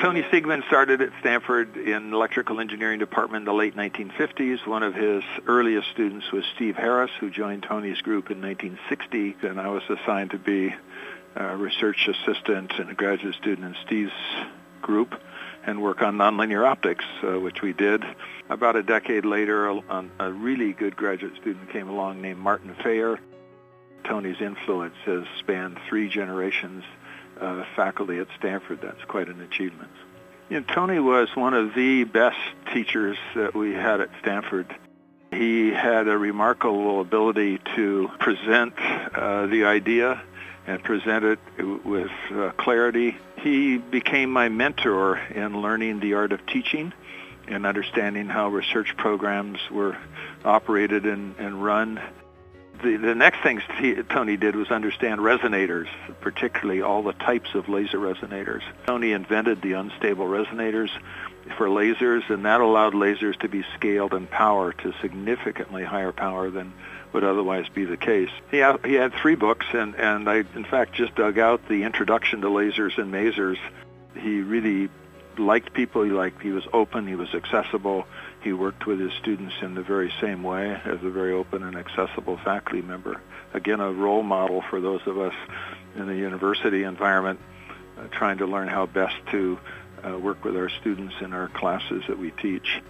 Tony Siegman started at Stanford in the electrical engineering department in the late 1950s. One of his earliest students was Steve Harris, who joined Tony's group in 1960, and I was assigned to be a research assistant and a graduate student in Steve's group and work on nonlinear optics, which we did. About a decade later, a really good graduate student came along named Martin Fayer. Tony's influence has spanned 3 generations of faculty at Stanford. That's quite an achievement. Tony was one of the best teachers that we had at Stanford. He had a remarkable ability to present the idea and present it with clarity. He became my mentor in learning the art of teaching and understanding how research programs were operated and run. The next thing Tony did was understand resonators, particularly all the types of laser resonators. Tony invented the unstable resonators for lasers, and that allowed lasers to be scaled in power to significantly higher power than would otherwise be the case. He had 3 books, and I, in fact, just dug out the Introduction to Lasers and Masers. He really liked people. He was open. He was accessible. He worked with his students in the very same way as a very open and accessible faculty member. Again, a role model for those of us in the university environment trying to learn how best to work with our students in our classes that we teach.